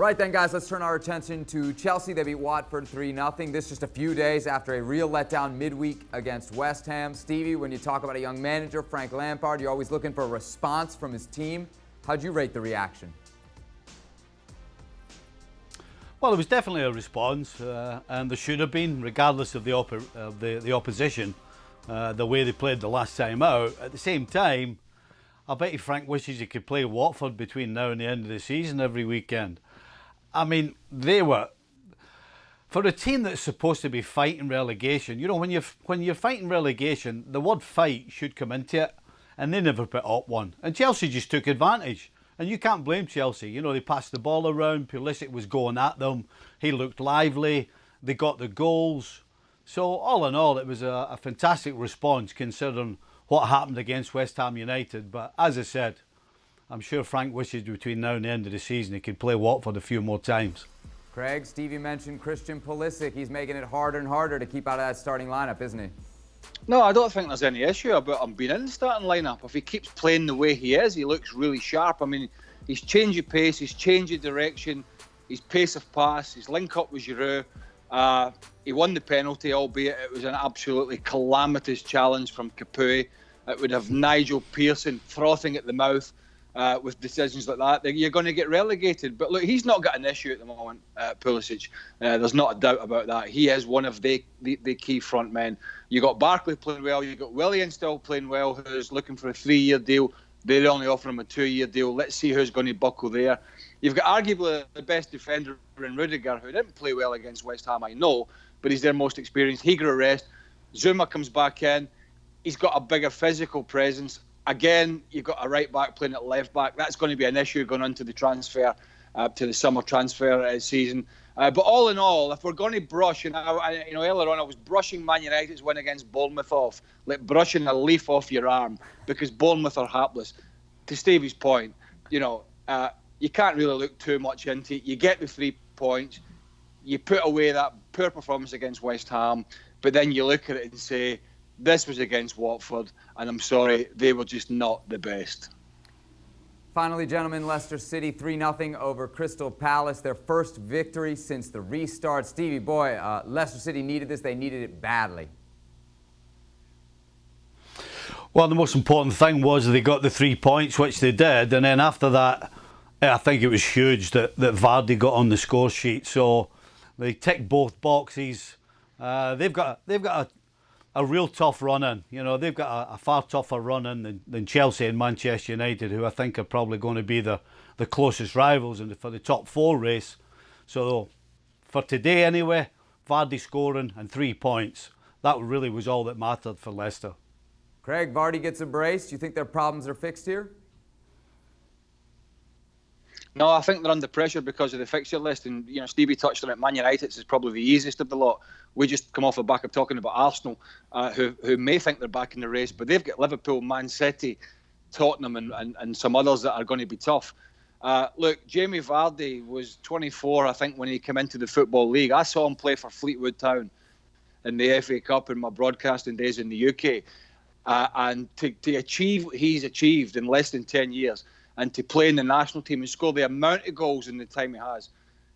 Right then, guys, let's turn our attention to Chelsea. They beat Watford 3-0. This just a few days after a real letdown midweek against West Ham. Stevie, when you talk about a young manager, Frank Lampard, you're always looking for a response from his team. How'd you rate the reaction? Well, it was definitely a response, and there should have been, regardless of the opposition, the way they played the last time out. At the same time, I bet you Frank wishes he could play Watford between now and the end of the season every weekend. I mean, they were, for a team that's supposed to be fighting relegation, you know, when you're fighting relegation, the word fight should come into it, and they never put up one. And Chelsea just took advantage. And you can't blame Chelsea. You know, they passed the ball around, Pulisic was going at them, he looked lively, they got the goals. So all in all, it was a fantastic response considering what happened against West Ham United. But as I said, I'm sure Frank wishes between now and the end of the season he could play Watford a few more times. Craig, Stevie mentioned Christian Pulisic. He's making it harder and harder to keep out of that starting lineup, isn't he? No, I don't think there's any issue about him being in the starting lineup. If he keeps playing the way he is, he looks really sharp. I mean, he's changing pace, he's changing direction, his pace of pass, his link up with Giroud. He won the penalty, albeit it was an absolutely calamitous challenge from Capoue. It would have Nigel Pearson frothing at the mouth with decisions like that. You're going to get relegated. But look, he's not got an issue at the moment, Pulisic. There's not a doubt about that. He is one of the key front men. You got Barkley playing well. You got Willian still playing well, who's looking for a 3-year deal. They only offer him a 2-year deal. Let's see who's going to buckle there. You've got arguably the best defender in Rudiger, who didn't play well against West Ham, I know, but he's their most experienced. He got a rest. Zuma comes back in. He's got a bigger physical presence. Again, you've got a right back playing at left back. That's going to be an issue going on to the transfer, to the summer transfer season. But all in all, if we're going to brush, and earlier on I was brushing Man United's win against Bournemouth off, like brushing a leaf off your arm, because Bournemouth are hapless. To Stevie's point, you can't really look too much into it. You get the 3 points, you put away that poor performance against West Ham, but then you look at it and say, this was against Watford, and I'm sorry, they were just not the best. Finally, gentlemen, Leicester City 3-0 over Crystal Palace. Their first victory since the restart. Stevie, boy, Leicester City needed this. They needed it badly. Well, the most important thing was they got the 3 points, which they did. And then after that, I think it was huge that Vardy got on the score sheet. So they ticked both boxes. They've got a real tough run in. You know, they've got a far tougher run in than Chelsea and Manchester United, who I think are probably going to be the closest rivals for the top 4 race. So for today anyway, Vardy scoring and 3 points. That really was all that mattered for Leicester. Craig, Vardy gets a brace. Do you think their problems are fixed here? No, I think they're under pressure because of the fixture list. And, Stevie touched on it. Man United is probably the easiest of the lot. We just come off the back of talking about Arsenal, who may think they're back in the race, but they've got Liverpool, Man City, Tottenham and some others that are going to be tough. Look, Jamie Vardy was 24, I think, when he came into the Football League. I saw him play for Fleetwood Town in the FA Cup in my broadcasting days in the UK. And to achieve what he's achieved in less than 10 years, and to play in the national team and score the amount of goals in the time he has,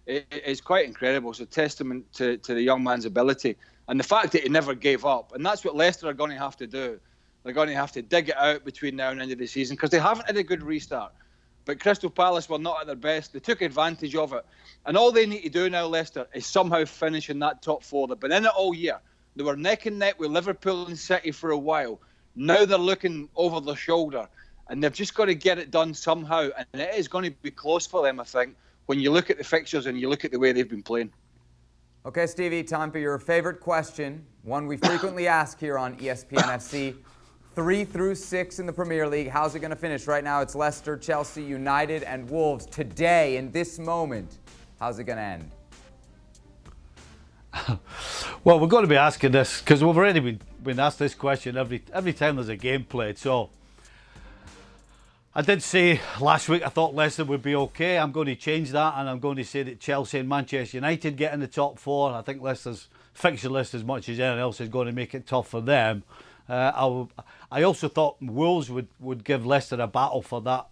it's quite incredible. It's a testament to the young man's ability. And the fact that he never gave up. And that's what Leicester are going to have to do. They're going to have to dig it out between now and the end of the season, because they haven't had a good restart. But Crystal Palace were not at their best. They took advantage of it. And all they need to do now, Leicester, is somehow finish in that top 4. They've been in it all year. They were neck and neck with Liverpool and City for a while. Now they're looking over their shoulder. And they've just got to get it done somehow. And it is going to be close for them, I think, when you look at the fixtures and you look at the way they've been playing. Okay, Stevie, time for your favorite question. One we frequently ask here on ESPN FC. 3 through 6 in the Premier League. How's it going to finish? Right now it's Leicester, Chelsea, United, and Wolves. Today, in this moment, how's it going to end? Well, we're going to be asking this because we've already been asked this question every time there's a game played. So I did say last week I thought Leicester would be okay. I'm going to change that, and I'm going to say that Chelsea and Manchester United get in the top 4. I think Leicester's fixture list, as much as anything else, is going to make it tough for them. I also thought Wolves would give Leicester a battle for that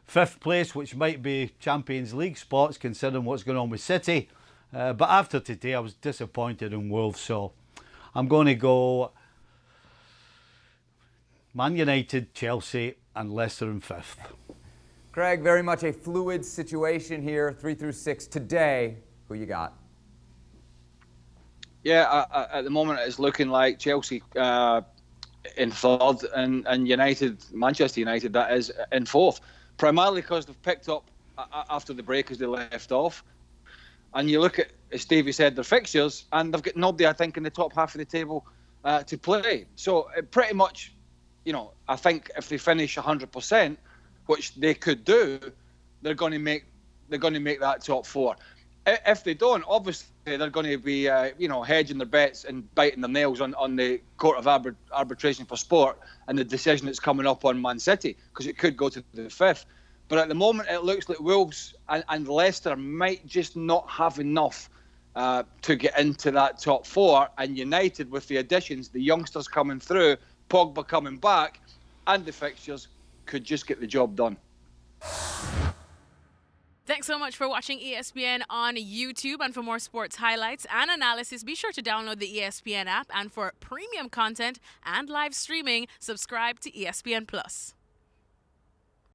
fifth place, which might be Champions League spots considering what's going on with City. But after today, I was disappointed in Wolves, so I'm going to go Man United, Chelsea and Leicester in fifth. Craig, very much a fluid situation here, 3 through 6 today. Who you got? Yeah, at the moment it's looking like Chelsea in third and United, Manchester United, that is, in fourth. Primarily because they've picked up after the break as they left off. And you look at, as Stevie said, their fixtures, and they've got nobody, I think, in the top half of the table to play. So pretty much, I think if they finish 100%, which they could do, they're going to make that top four. If they don't, obviously they're going to be hedging their bets and biting their nails on the Court of Arbitration for Sport and the decision that's coming up on Man City, because it could go to the fifth. But at the moment it looks like Wolves and Leicester might just not have enough to get into that top four, and United, with the additions, the youngsters coming through, Pogba coming back, and the fixtures, could just get the job done. Thanks so much for watching ESPN on YouTube. And for more sports highlights and analysis, be sure to download the ESPN app. And for premium content and live streaming, subscribe to ESPN Plus.